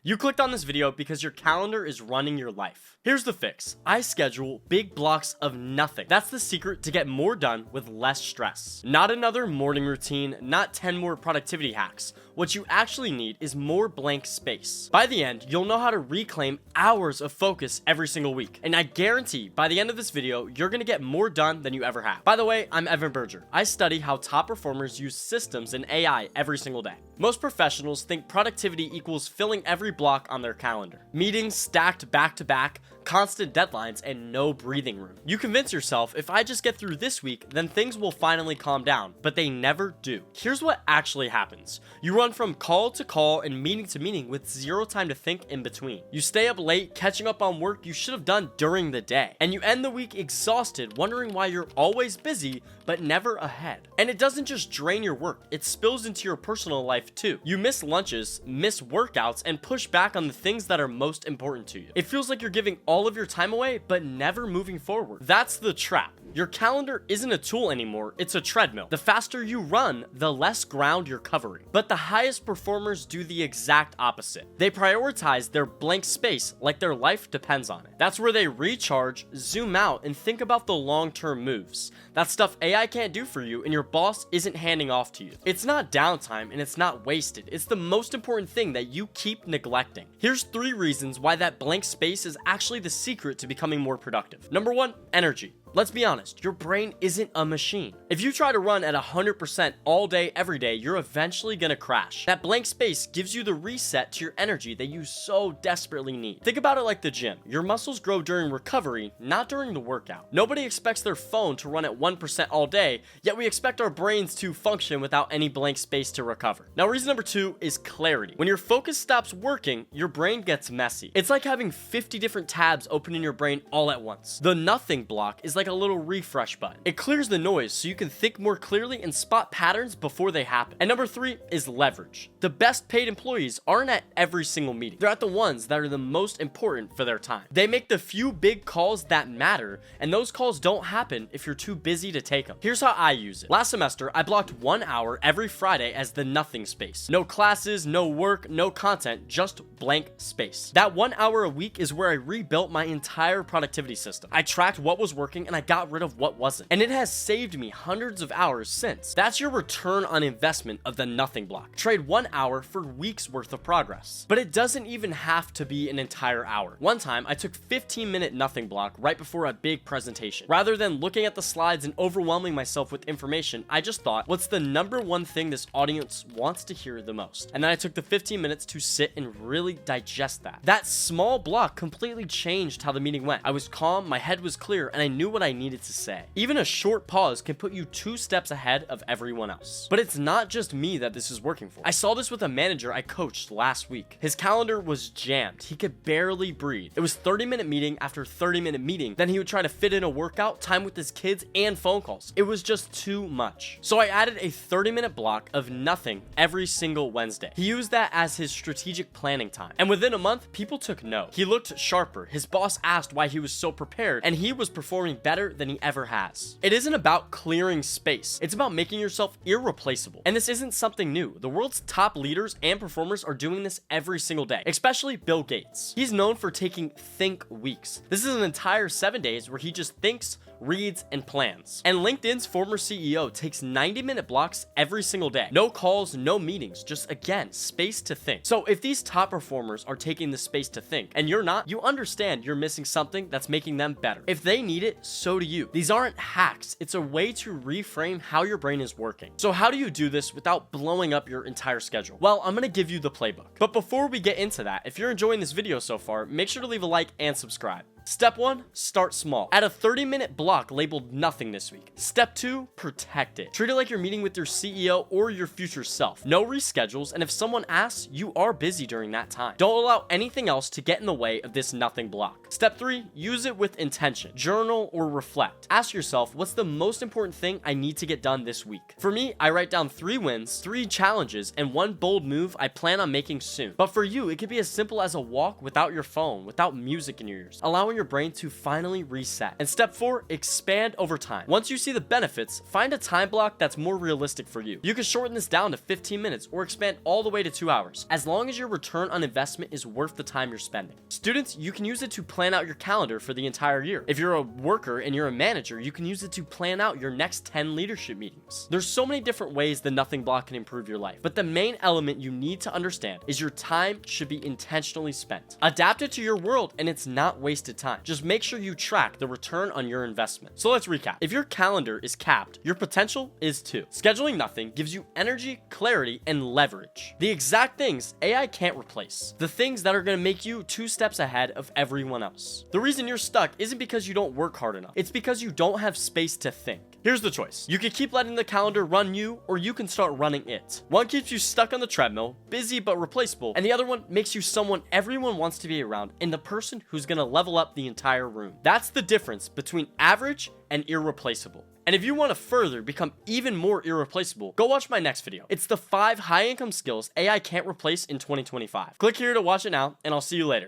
You clicked on this video because your calendar is running your life. Here's the fix. I schedule big blocks of nothing. That's the secret to get more done with less stress. Not another morning routine, not 10 more productivity hacks. What you actually need is more blank space. By the end, you'll know how to reclaim hours of focus every single week. And I guarantee by the end of this video, you're gonna get more done than you ever have. By the way, I'm Evan Berger. I study how top performers use systems and AI every single day. Most professionals think productivity equals filling every block on their calendar. Meetings stacked back to back, constant deadlines, and no breathing room. You convince yourself, if I just get through this week, then things will finally calm down, but they never do. Here's what actually happens. You run from call to call and meeting to meeting with zero time to think in between. You stay up late, catching up on work you should have done during the day. And you end the week exhausted, wondering why you're always busy, but never ahead. And it doesn't just drain your work, it spills into your personal life too. You miss lunches, miss workouts, and push back on the things that are most important to you. It feels like you're giving all of your time away, but never moving forward. That's the trap. Your calendar isn't a tool anymore, it's a treadmill. The faster you run, the less ground you're covering. But the highest performers do the exact opposite. They prioritize their blank space like their life depends on it. That's where they recharge, zoom out, and think about the long-term moves. That's stuff AI can't do for you and your boss isn't handing off to you. It's not downtime and it's not wasted. It's the most important thing that you keep neglecting. Here's 3 reasons why that blank space is actually the secret to becoming more productive. Number 1, energy. Let's be honest, your brain isn't a machine. If you try to run at 100% all day, every day, you're eventually gonna crash. That blank space gives you the reset to your energy that you so desperately need. Think about it like the gym. Your muscles grow during recovery, not during the workout. Nobody expects their phone to run at 1% all day, yet we expect our brains to function without any blank space to recover. Now, reason number 2 is clarity. When your focus stops working, your brain gets messy. It's like having 50 different tabs open in your brain all at once. The nothing block is like a little refresh button. It clears the noise so you can think more clearly and spot patterns before they happen. And number 3 is leverage. The best paid employees aren't at every single meeting. They're at the ones that are the most important for their time. They make the few big calls that matter, and those calls don't happen if you're too busy to take them. Here's how I use it. Last semester, I blocked 1 hour every Friday as the nothing space. No classes, no work, no content, just blank space. That 1 hour a week is where I rebuilt my entire productivity system. I tracked what was working and I got rid of what wasn't. And it has saved me hundreds of hours since. That's your return on investment of the nothing block. Trade 1 hour for weeks worth of progress. But it doesn't even have to be an entire hour. One time, I took 15-minute nothing block right before a big presentation. Rather than looking at the slides and overwhelming myself with information, I just thought, what's the number 1 thing this audience wants to hear the most? And then I took the 15 minutes to sit and really digest that. That small block completely changed how the meeting went. I was calm, my head was clear, and I knew what I needed to say. Even a short pause can put you 2 steps ahead of everyone else. But it's not just me that this is working for. I saw this with a manager I coached last week. His calendar was jammed. He could barely breathe. It was 30-minute meeting after 30-minute meeting. Then he would try to fit in a workout, time with his kids, and phone calls. It was just too much. So I added a 30-minute block of nothing every single Wednesday. He used that as his strategic planning time. And within a month, people took note. He looked sharper. His boss asked why he was so prepared, and he was performing better than he ever has. It isn't about clearing space. It's about making yourself irreplaceable. And this isn't something new. The world's top leaders and performers are doing this every single day, especially Bill Gates. He's known for taking think weeks. This is an entire 7 days where he just thinks, reads, and plans. And LinkedIn's former CEO takes 90-minute blocks every single day. No calls, no meetings, just again, space to think. So if these top performers are taking the space to think, and you're not, you understand you're missing something that's making them better. If they need it, so do you. These aren't hacks. It's a way to reframe how your brain is working. So how do you do this without blowing up your entire schedule? Well, I'm gonna give you the playbook. But before we get into that, if you're enjoying this video so far, make sure to leave a like and subscribe. Step 1, start small. Add a 30-minute block labeled nothing this week. Step 2, protect it. Treat it like you're meeting with your CEO or your future self. No reschedules, and if someone asks, you are busy during that time. Don't allow anything else to get in the way of this nothing block. Step 3, use it with intention. Journal or reflect. Ask yourself, what's the most important thing I need to get done this week? For me, I write down 3 wins, 3 challenges, and 1 bold move I plan on making soon. But for you, it could be as simple as a walk without your phone, without music in your ears, allowing your brain to finally reset. And step 4, expand over time. Once you see the benefits, find a time block that's more realistic for you. You can shorten this down to 15 minutes or expand all the way to 2 hours, as long as your return on investment is worth the time you're spending. Students, you can use it to plan out your calendar for the entire year. If you're a worker and you're a manager, you can use it to plan out your next 10 leadership meetings. There's so many different ways the nothing block can improve your life, but the main element you need to understand is your time should be intentionally spent. Adapt it to your world and it's not wasted time. Just make sure you track the return on your investment. So let's recap. If your calendar is capped, your potential is too. Scheduling nothing gives you energy, clarity, and leverage. The exact things AI can't replace. The things that are going to make you 2 steps ahead of everyone else. The reason you're stuck isn't because you don't work hard enough. It's because you don't have space to think. Here's the choice. You can keep letting the calendar run you, or you can start running it. One keeps you stuck on the treadmill, busy but replaceable, and the other one makes you someone everyone wants to be around and the person who's gonna level up the entire room. That's the difference between average and irreplaceable. And if you want to further become even more irreplaceable, go watch my next video. It's the 5 high income skills AI can't replace in 2025. Click here to watch it now, and I'll see you later.